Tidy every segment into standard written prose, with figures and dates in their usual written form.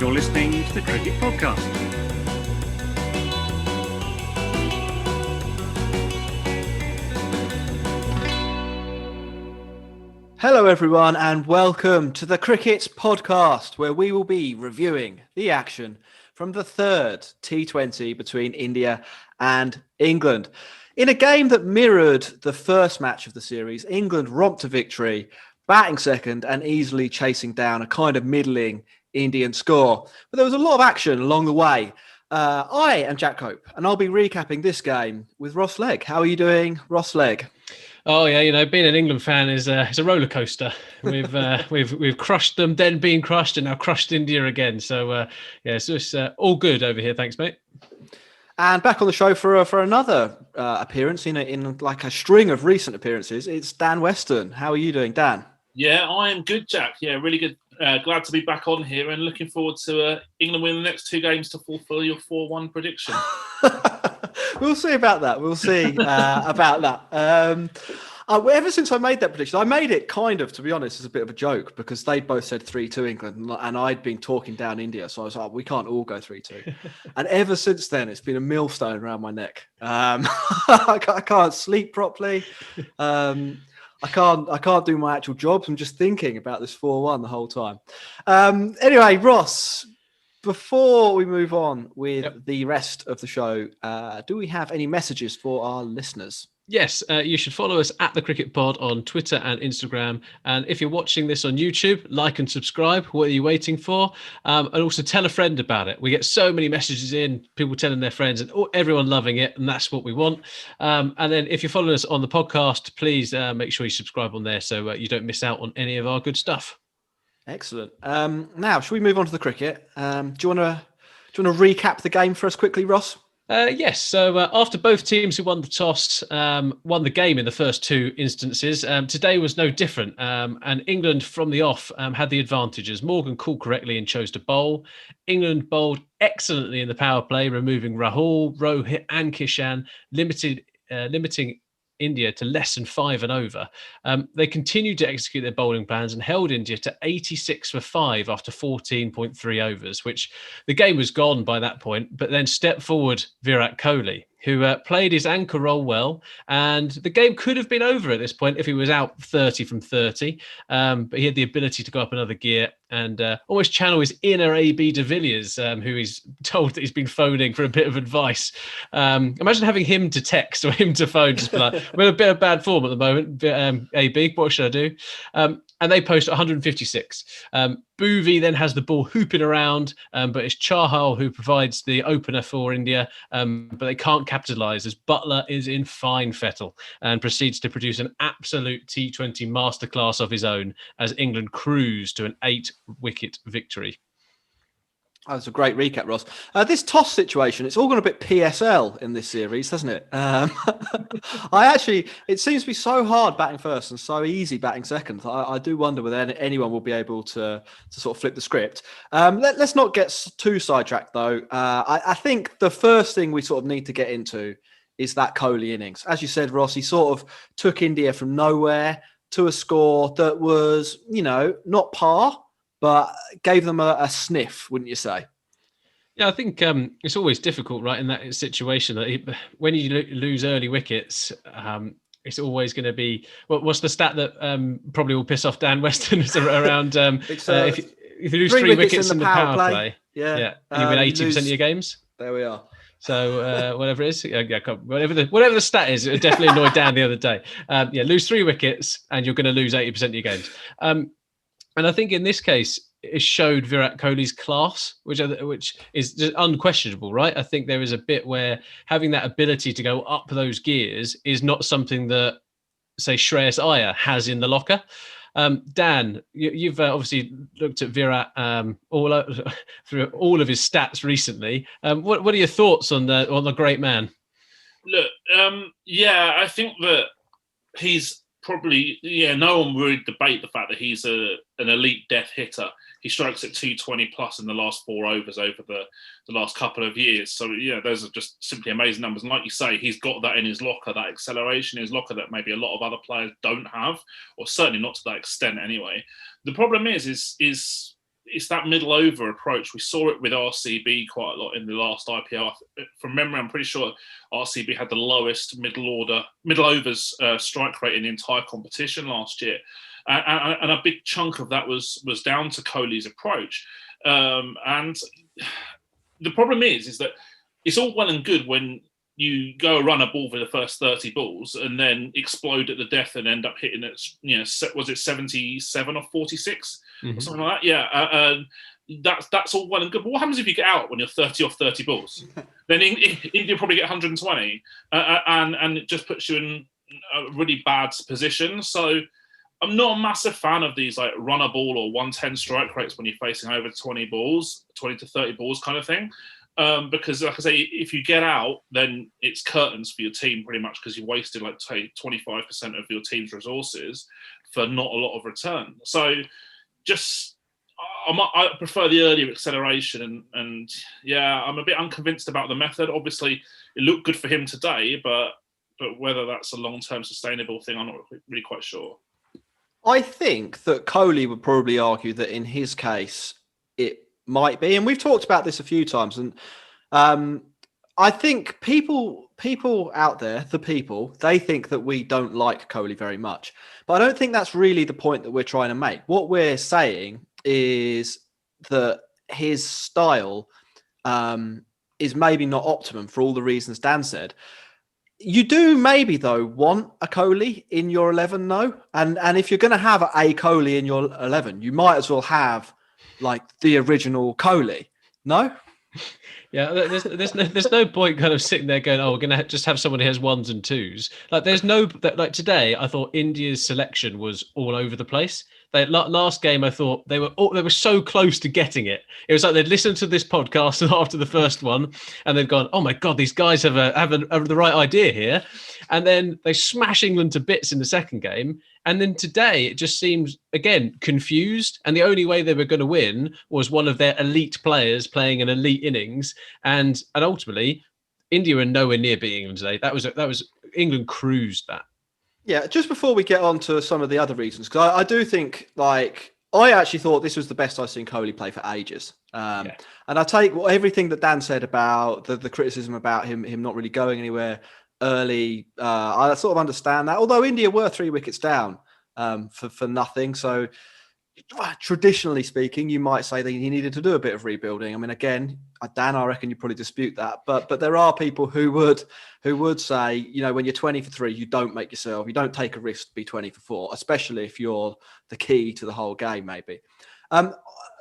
You're listening to the Cricket Podcast. Hello everyone and welcome to the Cricket Podcast, where we will be reviewing the action from the third T20 between India and England. In a game that mirrored the first match of the series, England romped to victory, batting second and easily chasing down a kind of middling Indian score. But there was a lot of action along the way. I am Jack Cope and I'll be recapping this game with Ross Legg. How are you doing, Ross Legg? Oh yeah, being an England fan is a roller coaster. We've crushed them, then been crushed, and now crushed India again. So it's just all good over here. Thanks, mate. And back on the show for another appearance in like a string of recent appearances. It's Dan Weston. How are you doing, Dan? Yeah, I am good, Jack. Yeah, really good. Glad to be back on here and looking forward to England winning the next two games to fulfil your 4-1 prediction. We'll see about that. We'll see about that. Ever since I made that prediction, I made it kind of, to be honest, as a bit of a joke because they both said 3-2 England and I'd been talking down India. So I was like, we can't all go 3-2. And ever since then, it's been a millstone around my neck. I can't sleep properly. I can't do my actual jobs. I'm just thinking about this 4-1 the whole time. Anyway, Ross, before we move on with the rest of the show, do we have any messages for our listeners? Yes, you should follow us at The Cricket Pod on Twitter and Instagram. And if you're watching this on YouTube, like and subscribe. What are you waiting for? And also tell a friend about it. We get so many messages in, people telling their friends and everyone loving it. And that's what we want. And then if you're following us on the podcast, please make sure you subscribe on there so you don't miss out on any of our good stuff. Excellent. Now, should we move on to the cricket? Do you want to recap the game for us quickly, Ross? Yes. So after both teams who won the toss won the game in the first two instances, today was no different. And England from the off had the advantages. Morgan called correctly and chose to bowl. England bowled excellently in the power play, removing Rahul, Rohit and Kishan, limiting India to less than 5 and over. They continued to execute their bowling plans and held India to 86 for 5 after 14.3 overs, which the game was gone by that point. But then stepped forward Virat Kohli, who played his anchor role well. And the game could have been over at this point if he was out 30 from 30. But he had the ability to go up another gear and almost channel his inner AB de Villiers, who he's told that he's been phoning for a bit of advice. Imagine having him to text or him to phone, just be like, we're in a bit of bad form at the moment, AB, what should I do? And they post 156. Bhuvi then has the ball hooping around, but it's Chahal who provides the opener for India, but they can't capitalise as Buttler is in fine fettle and proceeds to produce an absolute T20 masterclass of his own as England cruise to an 8-wicket victory. Oh, that's a great recap, Ross. This toss situation, it's all gone a bit PSL in this series, hasn't it? It seems to be so hard batting first and so easy batting second. I do wonder whether anyone will be able to sort of flip the script. Let's not get too sidetracked, though. I think the first thing we sort of need to get into is that Kohli innings. As you said, Ross, he sort of took India from nowhere to a score that was, not par, but gave them a sniff, wouldn't you say? Yeah, I think it's always difficult, right, in that situation. That when you lose early wickets, it's always going to be... What's the stat that probably will piss off Dan Weston is around... if you lose three wickets in the power play, you win 80% of your games. There we are. So whatever it is, whatever the stat is, it definitely annoyed Dan the other day. Lose 3 wickets and you're going to lose 80% of your games. And I think in this case, it showed Virat Kohli's class, which is just unquestionable, right? I think there is a bit where having that ability to go up those gears is not something that, say, Shreyas Iyer has in the locker. Dan, you've obviously looked at Virat through all of his stats recently. What are your thoughts on the great man? Look, I think that he's probably, no one would debate the fact that he's an elite death hitter. He strikes at 220 plus in the last 4 overs over the last couple of years. So, those are just simply amazing numbers. And like you say, he's got that in his locker, that acceleration in his locker that maybe a lot of other players don't have, or certainly not to that extent anyway. The problem is it's that middle over approach. We saw it with RCB quite a lot in the last IPL. From memory, I'm pretty sure RCB had the lowest middle overs strike rate in the entire competition last year, and a big chunk of that was down to Kohli's approach. And the problem is that it's all well and good when you go run a ball for the first 30 balls and then explode at the death and end up hitting it, was it 77 or 46 or something like that? Yeah. That's all well and good. But what happens if you get out when you're 30 off 30 balls? Then India probably get 120 and it just puts you in a really bad position. So I'm not a massive fan of these like run a ball or 110 strike rates when you're facing over 20 to 30 balls kind of thing. Because, like I say, if you get out, then it's curtains for your team pretty much because you wasted, like, say, 25% of your team's resources for not a lot of return. So, I prefer the earlier acceleration, and yeah, I'm a bit unconvinced about the method. Obviously, it looked good for him today, but whether that's a long-term sustainable thing, I'm not really quite sure. I think that Kohli would probably argue that in his case, it might be, and we've talked about this a few times, and I think people out there, they think that we don't like Kohli very much, but I don't think that's really the point that we're trying to make. What we're saying is that his style is maybe not optimum for all the reasons Dan said. You do maybe, though, want a Kohli in your 11, no? And if you're going to have a Kohli in your 11, you might as well have like the original Kohli, no? Yeah, there's no point kind of sitting there going, oh, we're going to just have someone who has ones and twos. Like like today, I thought India's selection was all over the place. Last game, I thought they were so close to getting it. It was like they'd listened to this podcast after the first one, and they'd gone, "Oh my god, these guys have the right idea here," and then they smash England to bits in the second game. And then today, it just seems again confused, and the only way they were going to win was one of their elite players playing an elite innings, and ultimately, India are nowhere near beating England today. That was England cruised that. Yeah, just before we get on to some of the other reasons, because I do think, like, I actually thought this was the best I've seen Kohli play for ages. And I take everything that Dan said about the criticism about him not really going anywhere early. I sort of understand that, although India were 3 wickets down for nothing. So traditionally speaking, you might say that he needed to do a bit of rebuilding. I mean, again, Dan, I reckon you probably dispute that, but there are people who would say, you know, when you're 20 for 3, you don't take a risk to be 20 for 4, especially if you're the key to the whole game, maybe.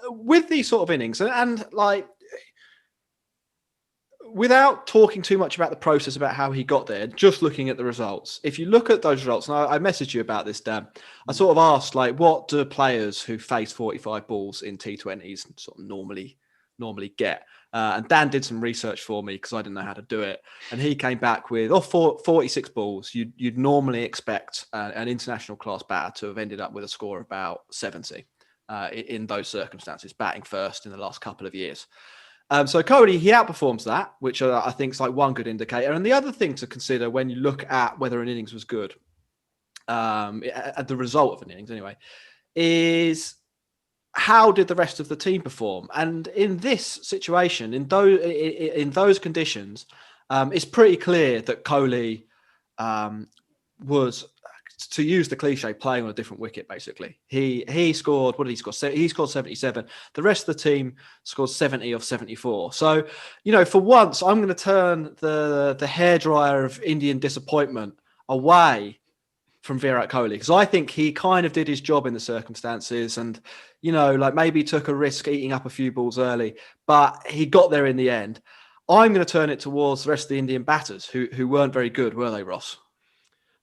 With these sort of innings, and like, without talking too much about the process, about how he got there, just looking at the results. If you look at those results, and I messaged you about this, Dan, I sort of asked, like, what do players who face 45 balls in T20s sort of normally get? And Dan did some research for me because I didn't know how to do it. And he came back with 46 balls. You'd normally expect an international class batter to have ended up with a score of about 70 in those circumstances, batting first in the last couple of years. So Kohli, he outperforms that, which I think is like one good indicator. And the other thing to consider when you look at whether an innings was good, at the result of an innings anyway, is how did the rest of the team perform? And in this situation, in those conditions, it's pretty clear that Kohli was, to use the cliche, playing on a different wicket, basically. He scored, what did he score? He scored 77. The rest of the team scored 70 of 74. So, you know, for once, I'm going to turn the hairdryer of Indian disappointment away from Virat Kohli, because I think he kind of did his job in the circumstances, and, you know, like maybe took a risk eating up a few balls early, but he got there in the end. I'm going to turn it towards the rest of the Indian batters who weren't very good, were they, Ross?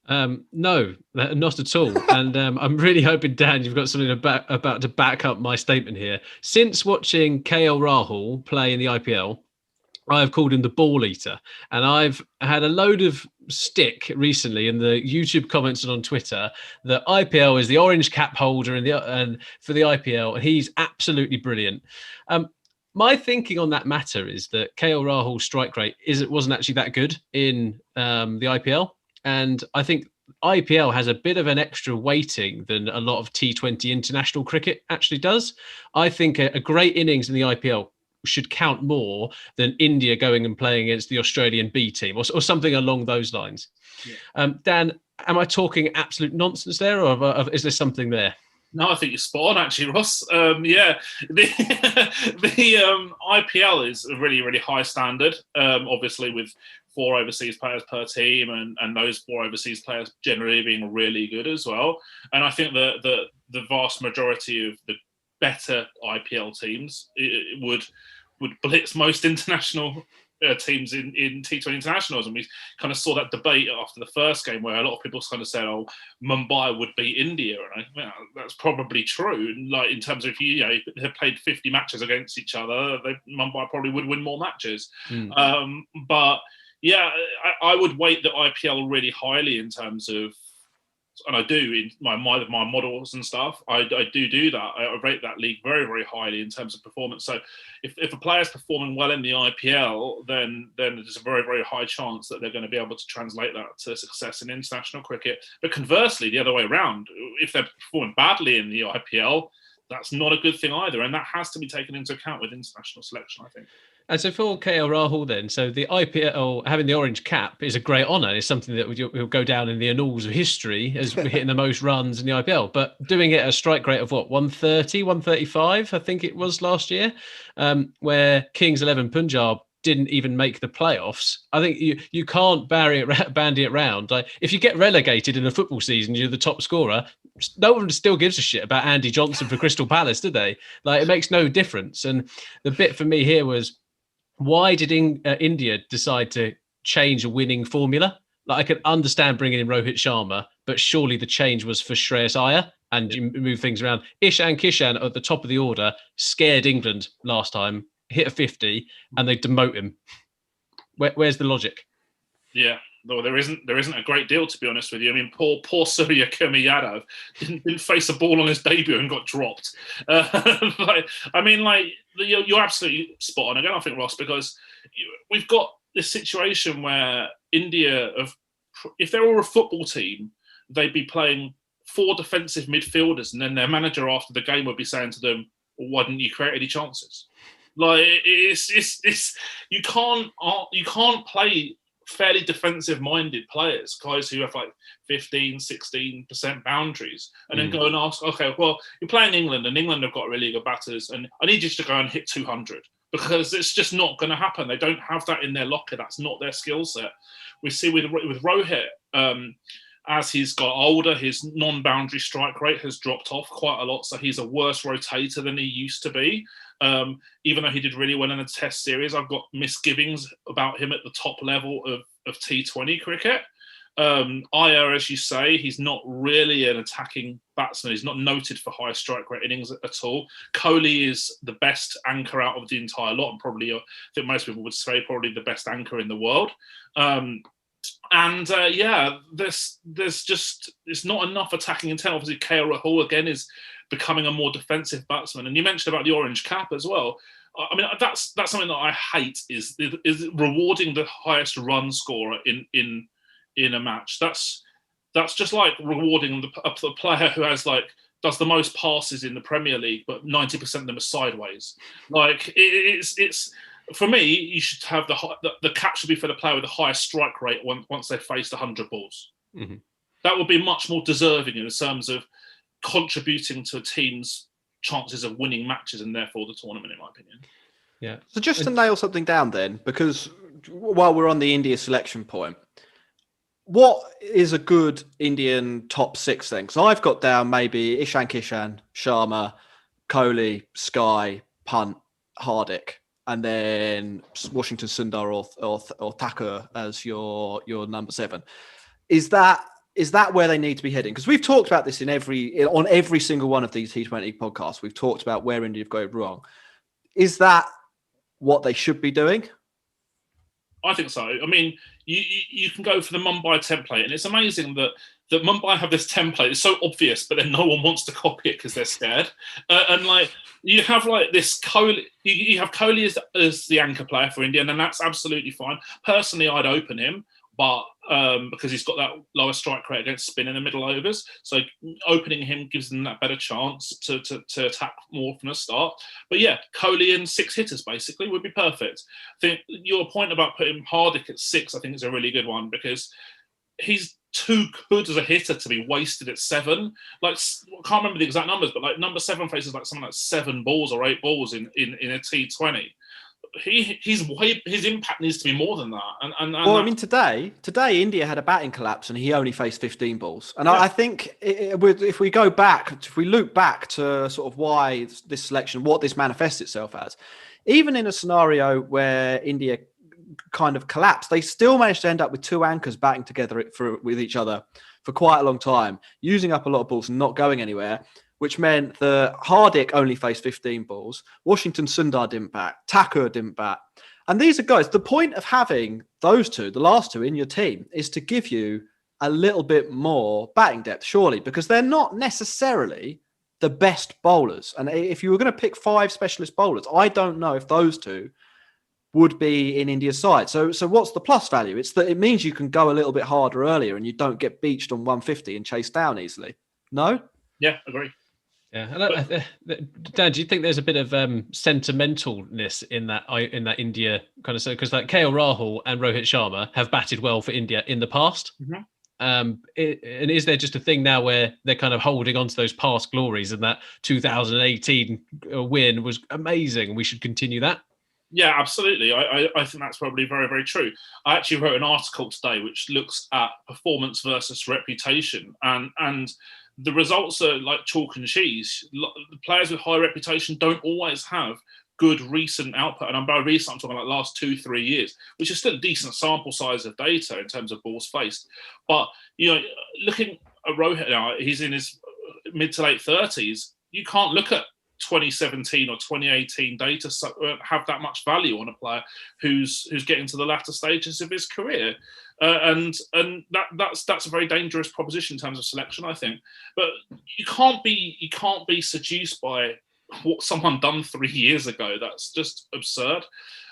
No, not at all. And I'm really hoping, Dan, you've got something about to back up my statement here. Since watching KL Rahul play in the IPL, I've called him the ball eater. And I've had a load of stick recently in the YouTube comments and on Twitter that IPL is the orange cap holder and for the IPL, and he's absolutely brilliant. My thinking on that matter is that KL Rahul's strike rate wasn't actually that good in the IPL. And I think IPL has a bit of an extra weighting than a lot of T20 international cricket actually does. I think a great innings in the IPL should count more than India going and playing against the Australian B team or something along those lines. Yeah. Dan, am I talking absolute nonsense there, or is there something there? No, I think you're spot on, actually, Ross. The IPL is a really, really high standard, obviously with 4 overseas players per team and those 4 overseas players generally being really good as well. And I think that the vast majority of the better IPL teams would blitz most international teams in T20 internationals, and we kind of saw that debate after the first game where a lot of people kind of said, "Oh, Mumbai would beat India," and I think that's probably true. Like in terms of if you have played 50 matches against each other, Mumbai probably would win more matches. But yeah, I would weight the IPL really highly in terms of. And I do in my models and stuff. I do that. I rate that league very, very highly in terms of performance. So if a player's performing well in the IPL, then there's a very, very high chance that they're going to be able to translate that to success in international cricket. But conversely, the other way around, if they're performing badly in the IPL, that's not a good thing either. And that has to be taken into account with international selection, I think. And so for KL Rahul then, so the IPL, having the orange cap is a great honour. It's something that will go down in the annals of history as hitting the most runs in the IPL. But doing it at a strike rate of 130, 135, I think it was last year, where Kings 11 Punjab didn't even make the playoffs. I think you can't bandy it round. Like if you get relegated in a football season, you're the top scorer. No one still gives a shit about Andy Johnson for Crystal Palace, do they? Like it makes no difference. And the bit for me here was, why did India decide to change a winning formula? Like I can understand bringing in Rohit Sharma, but surely the change was for Shreyas Iyer and you move things around. Ishan Kishan at the top of the order scared England last time, hit a 50, and they demote him. Where's the logic? Yeah, no, there isn't a great deal, to be honest with you. I mean, poor Surya Kumar Yadav didn't face a ball on his debut and got dropped. You're absolutely spot on again, I think, Ross, because we've got this situation where India, if they were a football team, they'd be playing 4 defensive midfielders, and then their manager after the game would be saying to them, well, "Why didn't you create any chances?" Like it's you can't play fairly defensive-minded players, guys who have like 15, 16% boundaries, and then go and ask, okay, well, you're playing England, and England have got really good batters, and I need you to go and hit 200, because it's just not going to happen. They don't have that in their locker. That's not their skill set. We see with Rohit, as he's got older, his non-boundary strike rate has dropped off quite a lot, so he's a worse rotator than he used to be. Even though he did really well in the Test series, I've got misgivings about him at the top level of T20 cricket. Iyer, as you say, he's not really an attacking batsman. He's not noted for high strike rate innings at all. Kohli is the best anchor out of the entire lot, and probably, I think most people would say, probably the best anchor in the world. There's just, it's not enough attacking intent. Obviously, KL Rahul again is becoming a more defensive batsman. And you mentioned about the orange cap as well. I mean, that's something that I hate is rewarding the highest run scorer in a match. That's just like rewarding the player who has does the most passes in the Premier League, but 90% of them are sideways. Like it's for me, you should have the cap should be for the player with the highest strike rate once they've faced 100 balls. Mm-hmm. That would be much more deserving in terms of contributing to a team's chances of winning matches and therefore the tournament, in my opinion. Yeah. So just to nail something down then, because while we're on the India selection point, what is a good Indian top 6 then? Because I've got down maybe Ishan Kishan, Sharma, Kohli, Sky, Punt, Hardik, and then Washington Sundar or Thakur as your number 7. Is that where they need to be heading? Because we've talked about this on every single one of these T20 podcasts. We've talked about where India have gone wrong. Is that what they should be doing? I think so. I mean, you can go for the Mumbai template, and it's amazing that Mumbai have this template. It's so obvious, but then no one wants to copy it because they're scared. You have this Kohli. You have Kohli as the anchor player for India, and that's absolutely fine. Personally, I'd open him, but because he's got that lower strike rate against spin in the middle overs. So opening him gives them that better chance to attack more from the start. But yeah, Kohli and 6 hitters basically would be perfect. I think your point about putting Hardik at 6, I think is a really good one, because he's too good as a hitter to be wasted at 7. Like, I can't remember the exact numbers, but like number 7 faces like something like 7 balls or 8 balls in a T20. His impact needs to be more than that. Well, I mean, today India had a batting collapse and he only faced 15 balls. And I think if we look back to sort of why this selection, what this manifests itself as, even in a scenario where India kind of collapsed, they still managed to end up with 2 anchors batting together with each other for quite a long time, using up a lot of balls and not going anywhere, which meant that Hardik only faced 15 balls. Washington Sundar didn't bat. Thakur didn't bat. And these are guys, the point of having those 2, the last 2 in your team, is to give you a little bit more batting depth, surely, because they're not necessarily the best bowlers. And if you were going to pick 5 specialist bowlers, I don't know if those 2 would be in India's side. So what's the plus value? It's that it means you can go a little bit harder earlier and you don't get beached on 150 and chased down easily. No? Yeah, agree. Yeah, Dan, do you think there's a bit of sentimentalness in that India kind of, because like KL Rahul and Rohit Sharma have batted well for India in the past, and is there just a thing now where they're kind of holding on to those past glories, and that 2018 win was amazing, and we should continue that? Yeah, absolutely. I think that's probably very, very true. I actually wrote an article today which looks at performance versus reputation, and the results are like chalk and cheese. The players with high reputation don't always have good recent output. And by recent, I'm talking like last 2-3 years, which is still a decent sample size of data in terms of balls faced. But, looking at Rohit now, he's in his mid to late 30s. You can't look at 2017 or 2018 data have that much value on a player who's getting to the latter stages of his career, and that's a very dangerous proposition in terms of selection, I think. But you can't be seduced by what someone done 3 years ago. That's just absurd,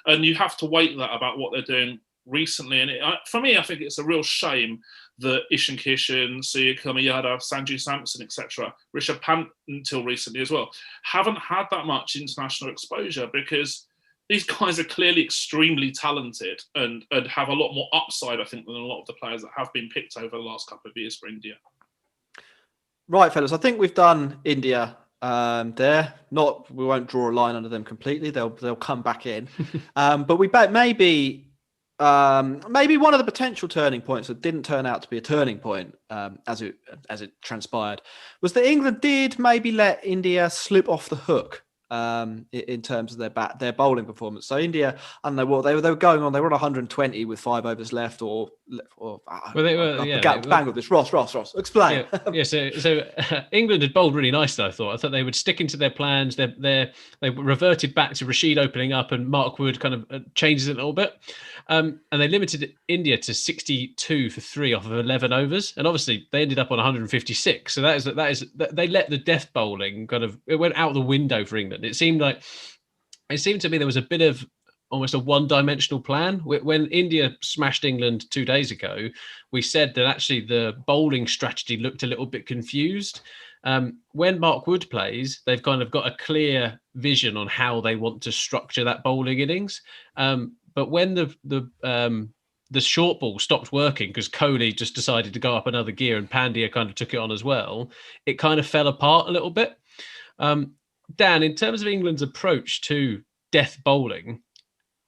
and you have to weight that about what they're doing recently. And for me, I think it's a real shame that Ishan Kishan, Suryakumar Yadav, Sanju Samson, etc., Rishabh Pant until recently as well, haven't had that much international exposure, because these guys are clearly extremely talented and have a lot more upside, I think, than a lot of the players that have been picked over the last couple of years for India. Right, fellas, I think we've done India there. We won't draw a line under them completely. They'll come back in. But we maybe one of the potential turning points that didn't turn out to be a turning point, as it transpired, was that England did maybe let India slip off the hook in terms of their bowling performance. So India, I don't know what they were going on. They were on 120 with 5 overs left, or well, they were. Bang with this. Ross, explain. So England had bowled really nicely. I thought they would stick into their plans. They reverted back to Rashid opening up, and Mark Wood kind of changes it a little bit. And they limited India to 62 for 3 off of 11 overs, and obviously they ended up on 156. So that is they let the death bowling it went out the window for England. It seemed to me there was a bit of almost a one-dimensional plan. When India smashed England 2 days ago, we said that actually the bowling strategy looked a little bit confused. When Mark Wood plays, they've kind of got a clear vision on how they want to structure that bowling innings. But when the short ball stopped working because Kohli just decided to go up another gear and Pandya kind of took it on as well, it kind of fell apart a little bit. Dan, in terms of England's approach to death bowling,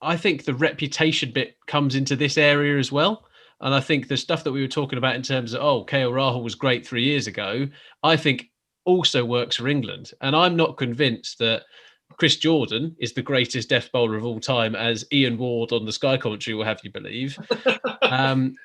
I think the reputation bit comes into this area as well. And I think the stuff that we were talking about in terms of, KL Rahul was great 3 years ago, I think also works for England. And I'm not convinced that Chris Jordan is the greatest death bowler of all time, as Ian Ward on the Sky commentary will have you believe. And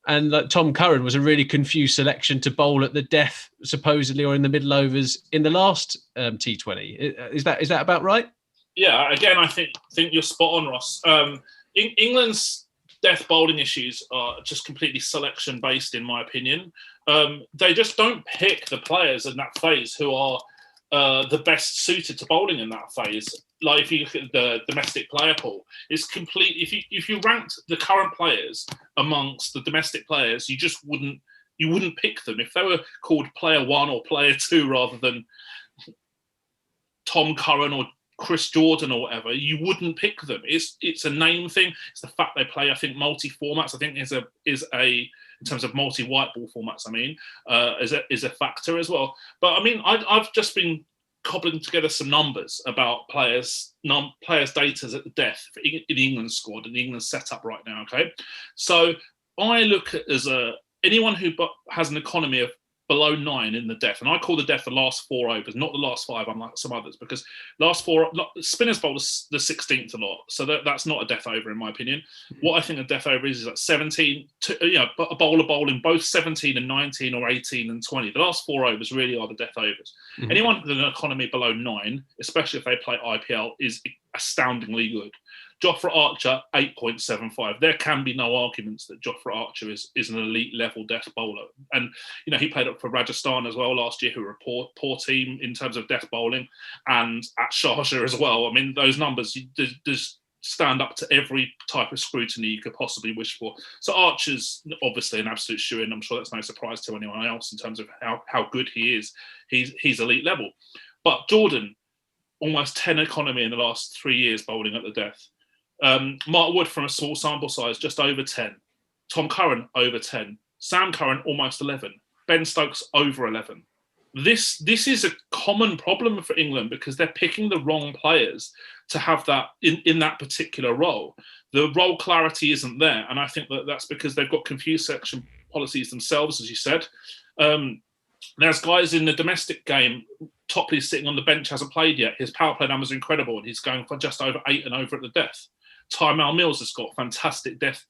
like Tom Curran was a really confused selection to bowl at the death, supposedly, or in the middle overs in the last T20. Is that about right? Yeah, again, I think you're spot on, Ross. England's death bowling issues are just completely selection based, in my opinion. They just don't pick the players in that phase who are the best suited to bowling in that phase. Like if you look at the domestic player pool, it's complete. If you ranked the current players amongst the domestic players, you wouldn't pick them if they were called player 1 or player 2 rather than Tom Curran or Chris Jordan or whatever. You wouldn't pick them. It's a name thing. It's the fact they play, I think, multi formats. I think is a in terms of multi white ball formats. I mean, is a factor as well. But I mean, I've just been cobbling together some numbers about players' data at the death in the England squad and the England setup right now. Okay, so I look at anyone who has an economy of below 9 in the death, and I call the death the last 4 overs, not the last 5, unlike some others, because last 4 spinners bowl the 16th a lot, so that's not a death over in my opinion. What I think a death over is like 17, a bowler bowling both 17 and 19 or 18 and 20. The last 4 overs really are the death overs. Mm-hmm. Anyone with an economy below 9, especially if they play IPL, is astoundingly good. Jofra Archer, 8.75. There can be no arguments that Jofra Archer is an elite level death bowler. And, he played up for Rajasthan as well last year, who were a poor team in terms of death bowling, and at Sharjah as well. I mean, those numbers just stand up to every type of scrutiny you could possibly wish for. So Archer's obviously an absolute shoo-in. I'm sure that's no surprise to anyone else in terms of how good he is. He's elite level. But Jordan, almost 10 economy in the last 3 years bowling at the death. Mark Wood, from a small sample size, just over 10. Tom Curran, over 10. Sam Curran, almost 11. Ben Stokes, over 11. This is a common problem for England because they're picking the wrong players to have that in that particular role. The role clarity isn't there, and I think that's because they've got confused selection policies themselves, as you said. There's guys in the domestic game. Topley's sitting on the bench, hasn't played yet. His power play numbers are incredible, and he's going for just over 8 and over at the death. Tymal Mills has got fantastic death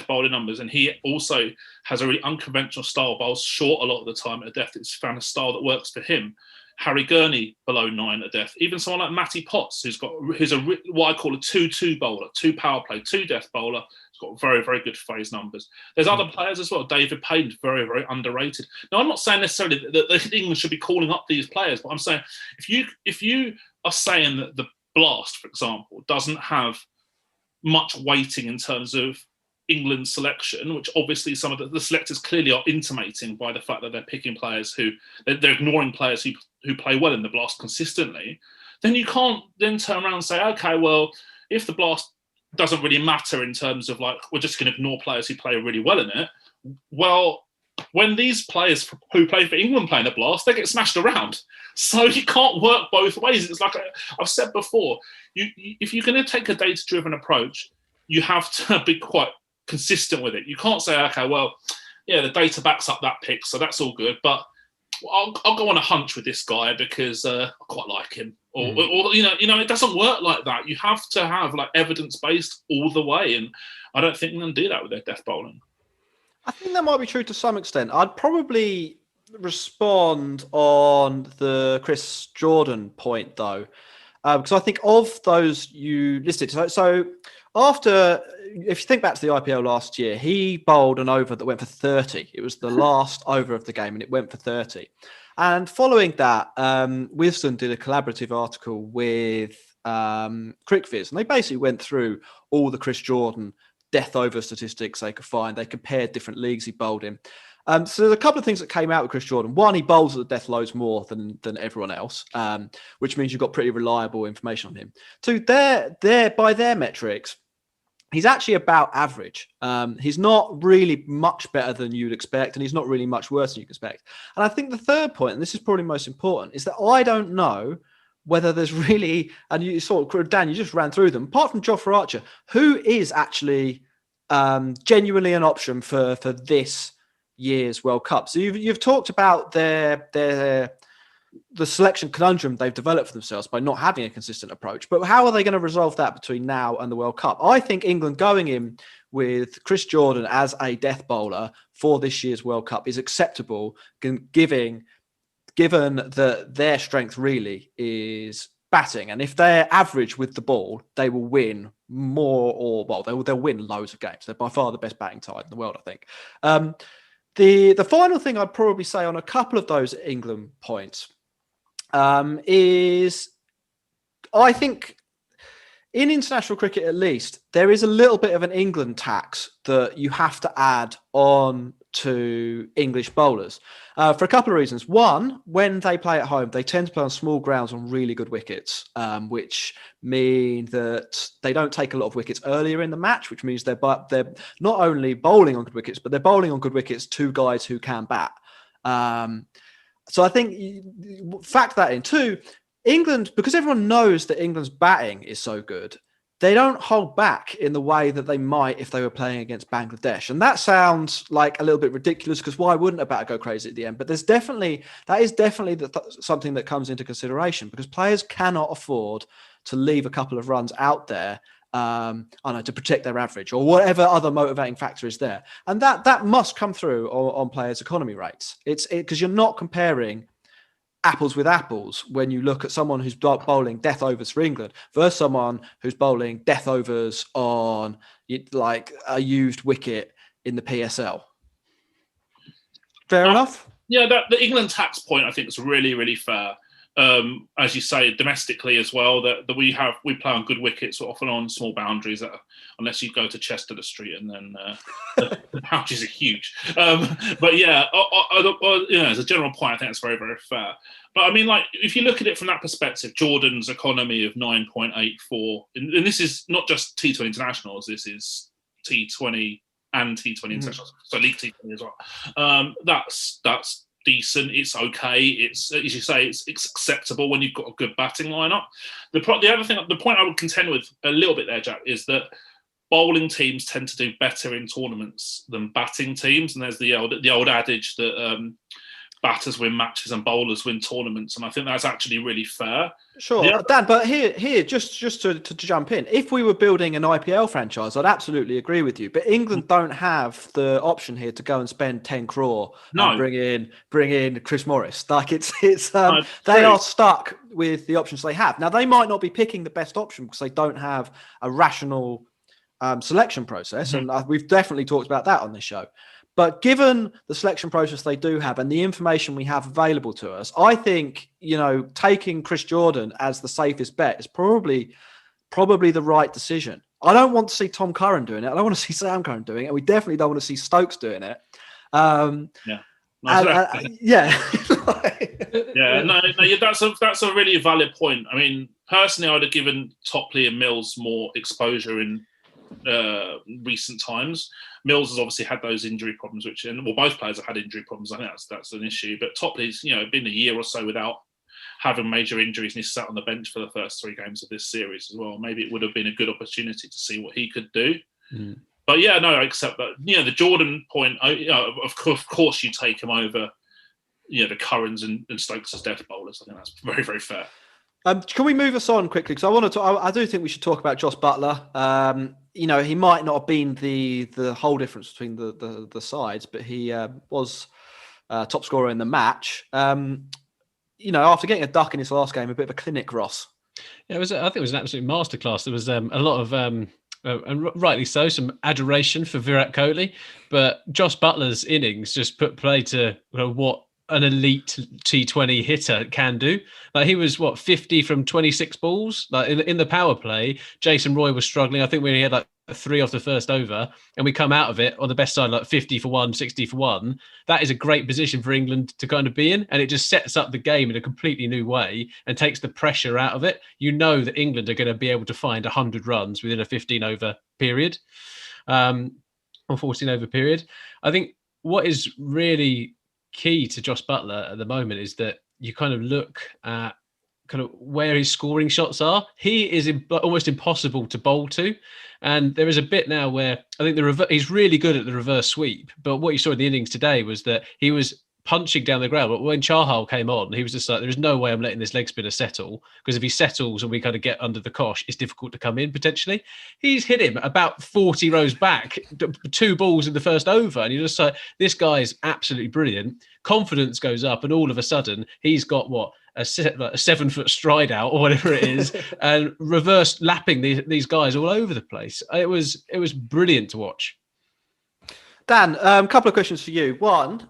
bowling numbers, and he also has a really unconventional style, bowls short a lot of the time at death. It's found a style that works for him. Harry Gurney below 9 at death. Even someone like Matty Potts, who's what I call a 2-2 bowler, 2 power play, 2 death bowler. He's got very, very good phase numbers. There's other players as well. David Payne, very, very underrated. Now, I'm not saying necessarily that England should be calling up these players, but I'm saying if you are saying that the Blast, for example, doesn't have much weighting in terms of England's selection, which obviously some of the selectors clearly are intimating by the fact that they're picking players they're ignoring players who play well in the Blast consistently, then you can't then turn around and say, okay, well, if the Blast doesn't really matter in terms of like, we're just going to ignore players who play really well in it. Well, when these players who play for England play in the Blast, they get smashed around. So you can't work both ways. It's like I've said before, if you're going to take a data-driven approach, you have to be quite consistent with it. You can't say, okay, well, yeah, the data backs up that pick, so that's all good, but I'll go on a hunch with this guy because I quite like him. Or it doesn't work like that. You have to have like evidence-based all the way, and I don't think England do that with their death bowling. I think that might be true to some extent. I'd probably respond on the Chris Jordan point, though, because I think of those you listed. So after, if you think back to the IPL last year, he bowled an over that went for 30. It was the last over of the game, and it went for 30. And following that, Weston did a collaborative article with CricViz, and they basically went through all the Chris Jordan death over statistics they could find. They compared different leagues he bowled in. So there's a couple of things that came out with Chris Jordan. One, he bowls at the death loads more than everyone else, which means you've got pretty reliable information on him. Two, by their metrics, he's actually about average. He's not really much better than you'd expect, and he's not really much worse than you'd expect. And I think the third point, and this is probably most important, is that I don't know whether there's really, and you sort of, Dan, you just ran through them, apart from Jofra Archer, who is actually genuinely an option for this year's World Cup. So you've talked about the selection conundrum they've developed for themselves by not having a consistent approach. But how are they going to resolve that between now and the World Cup? I think England going in with Chris Jordan as a death bowler for this year's World Cup is acceptable, given that their strength really is batting. And if they're average with the ball, they will win they'll win loads of games. They're by far the best batting side in the world, I think. The final thing I'd probably say on a couple of those England points, is I think in international cricket, at least, there is a little bit of an England tax that you have to add on to English bowlers for a couple of reasons. One, when they play at home, they tend to play on small grounds on really good wickets, which mean that they don't take a lot of wickets earlier in the match, which means they're not only bowling on good wickets, but they're bowling on good wickets to guys who can bat. So I think factor that in. Two, England, because everyone knows that England's batting is so good, they don't hold back in the way that they might if they were playing against Bangladesh. And that sounds like a little bit ridiculous, because why wouldn't a batter go crazy at the end? But that is definitely something that comes into consideration, because players cannot afford to leave a couple of runs out there to protect their average or whatever other motivating factor is there. And that must come through on players' economy rates. It's because you're not comparing apples with apples when you look at someone who's bowling death overs for England versus someone who's bowling death overs on like a used wicket in the PSL. Fair enough? Yeah, the England tax point I think is really, really fair. As you say, domestically as well, that we play on good wickets, often on small boundaries, unless you go to Chester Street, and then the boundaries are huge. But yeah, as a general point, I think it's very, very fair. But I mean, like, if you look at it from that perspective, Jordan's economy of 9.84, and this is not just T20 internationals, this is T20 and T20 internationals, so League T20 as well. That's decent. It's okay. It's, as you say, it's acceptable when you've got a good batting lineup. The point I would contend with a little bit there, Jack, is that bowling teams tend to do better in tournaments than batting teams, and there's the old adage that batters win matches and bowlers win tournaments, and I think that's actually really fair. Sure, Dan, but here, just to jump in, if we were building an IPL franchise, I'd absolutely agree with you. But England don't have the option here to go and spend 10 crore and bring in Chris Morris. Like they are stuck with the options they have. Now they might not be picking the best option because they don't have a rational selection process, and we've definitely talked about that on this show. But given the selection process they do have and the information we have available to us, I think, taking Chris Jordan as the safest bet is probably the right decision. I don't want to see Tom Curran doing it. I don't want to see Sam Curran doing it. And we definitely don't want to see Stokes doing it. Yeah. That's a really valid point. I mean, personally, I would have given Topley and Mills more exposure in recent times. Mills has obviously had those injury problems, both players have had injury problems. I think that's an issue. But Topley's, been a year or so without having major injuries, and he's sat on the bench for the first 3 games of this series as well. Maybe it would have been a good opportunity to see what he could do. But yeah, no, I accept that. The Jordan point, of course, you take him over, the Currans and Stokes as death bowlers. I think that's very, very fair. Can we move us on quickly? Because I do think we should talk about Jos Buttler. He might not have been the whole difference between the sides, but he was top scorer in the match. After getting a duck in his last game, a bit of a clinic, Ross. Yeah, I think it was an absolute masterclass. There was a lot of, and rightly so, some adoration for Virat Kohli, but Jos Buttler's innings just put play to what an elite T20 hitter can do. Like, he was 50 from 26 balls. Like in the power play, Jason Roy was struggling. I think we only had like 3 off the first over, and we come out of it on the best side, like 50 for 1, 60 for 1. That is a great position for England to kind of be in, and it just sets up the game in a completely new way and takes the pressure out of it. That England are going to be able to find 100 runs within a 15 over period, or 14 over period. I think what is really key to Jos Buttler at the moment is that you kind of look at kind of where his scoring shots are. He is almost impossible to bowl to, and there is a bit now where I think he's really good at the reverse sweep. But what you saw in the innings today was that he was punching down the ground. But when Chahal came on, he was just like, there is no way I'm letting this leg spinner settle, because if he settles and we kind of get under the cosh, it's difficult to come in potentially. He's hit him about 40 rows back, 2 balls in the first over. And you're just like, this guy's absolutely brilliant. Confidence goes up, and all of a sudden he's got a 7-foot stride out or whatever it is, and reverse lapping these guys all over the place. It was brilliant to watch. Dan, a couple of questions for you. One,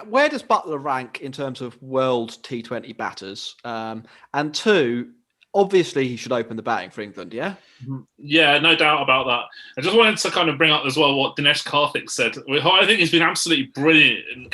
where does Buttler rank in terms of world T20 batters? And two, obviously he should open the batting for England, yeah? Yeah, no doubt about that. I just wanted to kind of bring up as well what Dinesh Karthik said. I think he's been absolutely brilliant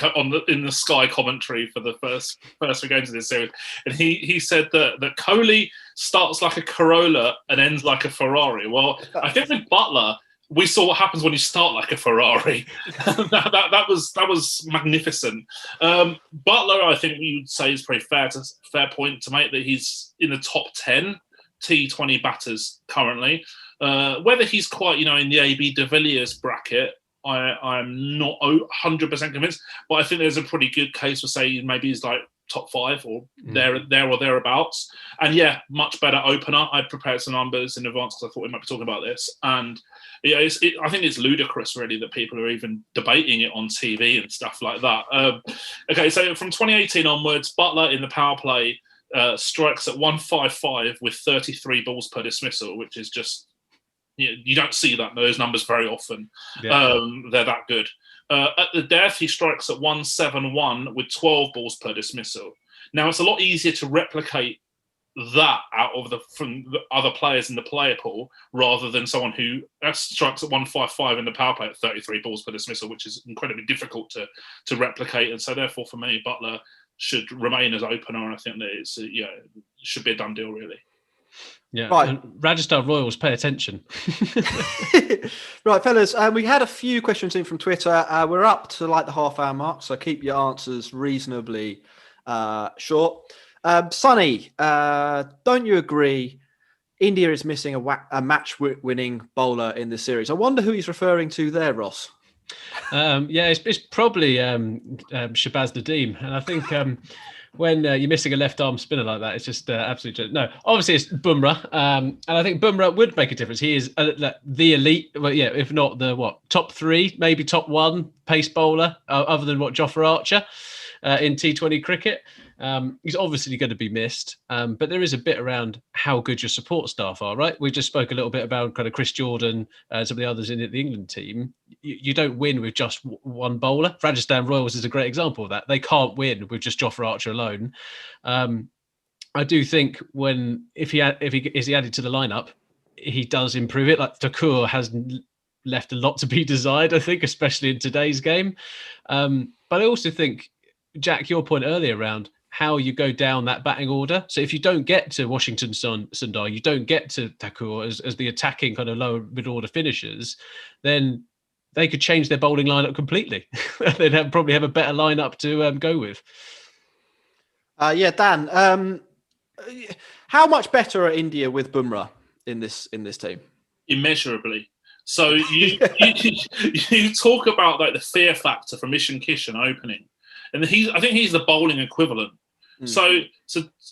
in the Sky commentary for the first three games of this series. And he said that Kohli starts like a Corolla and ends like a Ferrari. Well, I think with Buttler, we saw what happens when you start like a Ferrari. that was magnificent. Buttler, I think we would say is pretty fair point to make that he's in the top 10 T20 batters currently. Whether he's quite, in the AB de Villiers bracket, I'm not 100% convinced, but I think there's a pretty good case for saying maybe he's like top 5 or there or thereabouts. And yeah, much better opener. I prepared some numbers in advance because I thought we might be talking about this. And I think it's ludicrous, really, that people are even debating it on TV and stuff like that. Okay, so from 2018 onwards, Buttler in the power play strikes at 155 with 33 balls per dismissal, which is just, you don't see those numbers very often. Yeah. They're that good. At the death, he strikes at 171 with 12 balls per dismissal. Now, it's a lot easier to replicate that from the other players in the player pool rather than someone who strikes at 155 in the power play at 33 balls per dismissal, which is incredibly difficult to replicate. And so, therefore, for me, Buttler should remain as opener, and I think that it should be a done deal, really. Yeah, right. Rajasthan Royals, pay attention. Right, fellas, we had a few questions in from Twitter. We're up to like the half-hour mark, so keep your answers reasonably short. Sonny, don't you agree India is missing a match-winning bowler in this series? I wonder who he's referring to there, Ross. It's probably Shabazz Nadeem, and I think when you're missing a left-arm spinner like that, it's just absolutely no. Obviously, it's Bumrah, and I think Bumrah would make a difference. He is the elite, if not the top 3, maybe top 1 pace bowler, other than Jofra Archer in T20 cricket. He's obviously going to be missed, but there is a bit around how good your support staff are, right? We just spoke a little bit about kind of Chris Jordan, some of the others in the England team. You don't win with just one bowler. Rajasthan Royals is a great example of that. They can't win with just Jofra Archer alone. I do think if he is added to the lineup, he does improve it. Like Thakur has left a lot to be desired, I think, especially in today's game. But I also think, Jack, your point earlier around how you go down that batting order. So if you don't get to Washington Sundar, you don't get to Thakur as the attacking kind of lower mid-order finishers, then they could change their bowling lineup completely. They'd probably have a better lineup to go with. Dan, how much better are India with Bumrah in this team? Immeasurably. So you talk about like the fear factor from Ishan Kishan opening. And I think he's the bowling equivalent. So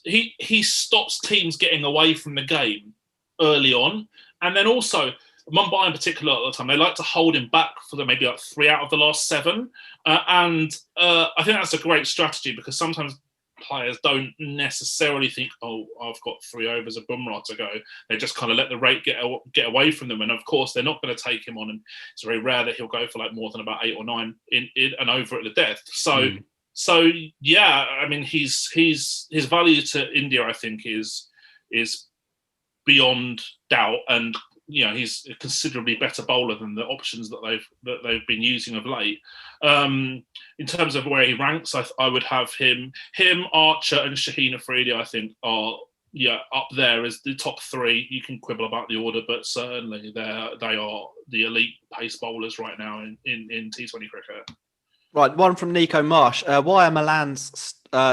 he stops teams getting away from the game early on. And then also, Mumbai in particular at the time, they like to hold him back for maybe like 3 out of the last 7. And I think that's a great strategy because sometimes players don't necessarily think, I've got 3 overs of Bumrah to go. They just kind of let the rate get away from them. And of course, they're not going to take him on. And it's very rare that he'll go for like more than about 8 or 9 in and over at the death. So yeah, I mean, his value to India, I think, is beyond doubt. And he's a considerably better bowler than the options that they've been using of late. In terms of where he ranks, I would have him, Archer, and Shaheen Afridi. I think are up there as the top 3. You can quibble about the order, but certainly they are the elite pace bowlers right now in T20 cricket. Right, one from Nico Marsh. Why are Milan's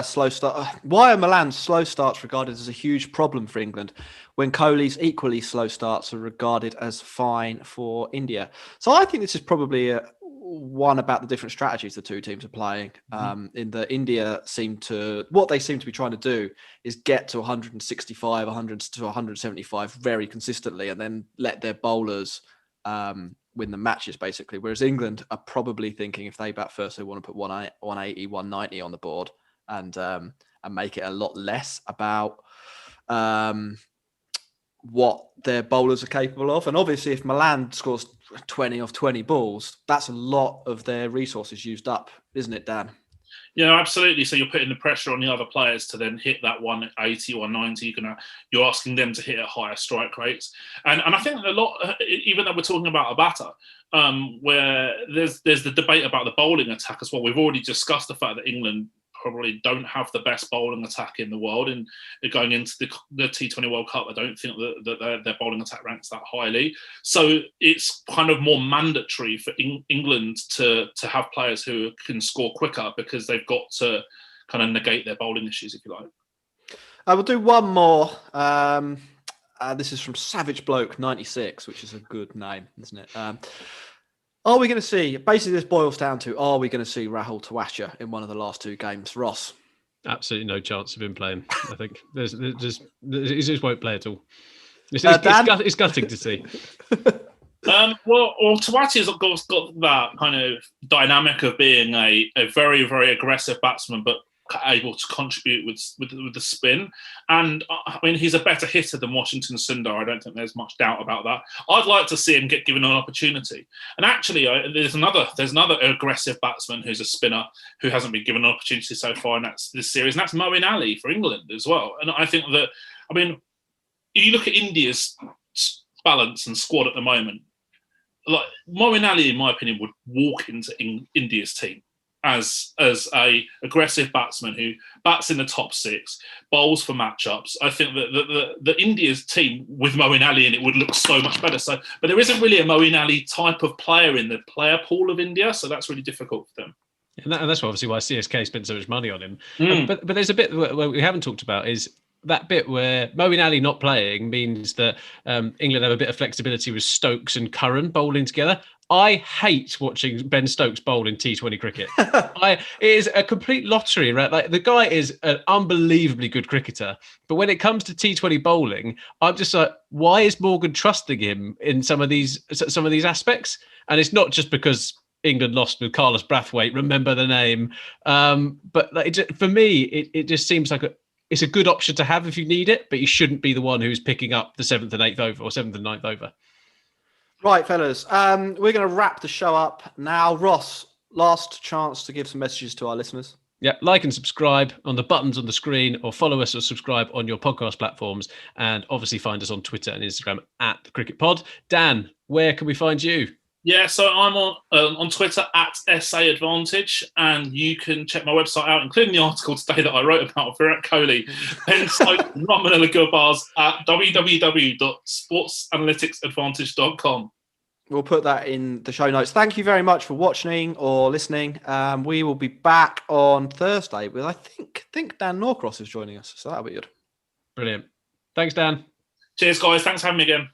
slow starts regarded as a huge problem for England when Kohli's equally slow starts are regarded as fine for India? So I think this is probably one about the different strategies the two teams are playing. In the India what they seem to be trying to do is get to 165, 100 to 175 very consistently, and then let their bowlers win the matches, basically. Whereas England are probably thinking if they bat first, they want to put 180, 190 on the board and make it a lot less about what their bowlers are capable of. And obviously, if Milan scores 20 off 20 balls, that's a lot of their resources used up, isn't it, Dan? Yeah, absolutely. So you're putting the pressure on the other players to then hit that 180 or 90. You're asking them to hit at higher strike rates. And I think a lot, even though we're talking about a batter, where there's the debate about the bowling attack as well. We've already discussed the fact that England probably don't have the best bowling attack in the world, and going into the T20 World Cup, I don't think that their bowling attack ranks that highly. So it's kind of more mandatory for England to have players who can score quicker, because they've got to kind of negate their bowling issues, if you like. I will do one more. This is from Savage Bloke 96, which is a good name, isn't it? Are we going to see, basically this boils down to, are we going to see Rahul Tewascha in one of the last 2 games? Ross? Absolutely no chance of him playing, I think. He just won't play at all. It's gutting to see. Well, Tewascha's got that kind of dynamic of being a very, very aggressive batsman, but able to contribute with the spin. And I mean, he's a better hitter than Washington Sundar. I don't think there's much doubt about that. I'd like to see him get given an opportunity. And actually, there's another aggressive batsman who's a spinner who hasn't been given an opportunity so far in this series, and that's Moeen Ali for England as well. And I think that, I mean, you look at India's balance and squad at the moment, like Moeen Ali, in my opinion, would walk into India's team as a aggressive batsman who bats in the top 6, bowls for matchups. I think that the India's team with Moeen Ali in it would look so much better. So, but there isn't really a Moeen Ali type of player in the player pool of India, so that's really difficult for them. And that's obviously why CSK spent so much money on him. But there's a bit where we haven't talked about is that bit where Moeen Ali not playing means that England have a bit of flexibility with Stokes and Curran bowling together. I hate watching Ben Stokes bowl in T20 cricket. It is a complete lottery, right? Like, the guy is an unbelievably good cricketer, but when it comes to T20 bowling, I'm just like, why is Morgan trusting him in some of these aspects? And it's not just because England lost with Carlos Brathwaite, remember the name, but like, for me, it just seems like it's a good option to have if you need it, but you shouldn't be the one who's picking up the 7th and 8th over or 7th and 9th over. Right, fellas, we're going to wrap the show up now. Ross, last chance to give some messages to our listeners. Yeah, like and subscribe on the buttons on the screen, or follow us or subscribe on your podcast platforms, and obviously find us on Twitter and Instagram at The Cricket Pod. Dan, where can we find you? Yeah, so I'm on Twitter at SA Advantage, and you can check my website out, including the article today that I wrote about Virat Kohli, Ben Stokes, Rahman Gulbars at www.sportsanalyticsadvantage.com. We'll put that in the show notes. Thank you very much for watching or listening. We will be back on Thursday with, I think Dan Norcross is joining us, so that'll be good. Brilliant. Thanks, Dan. Cheers, guys. Thanks for having me again.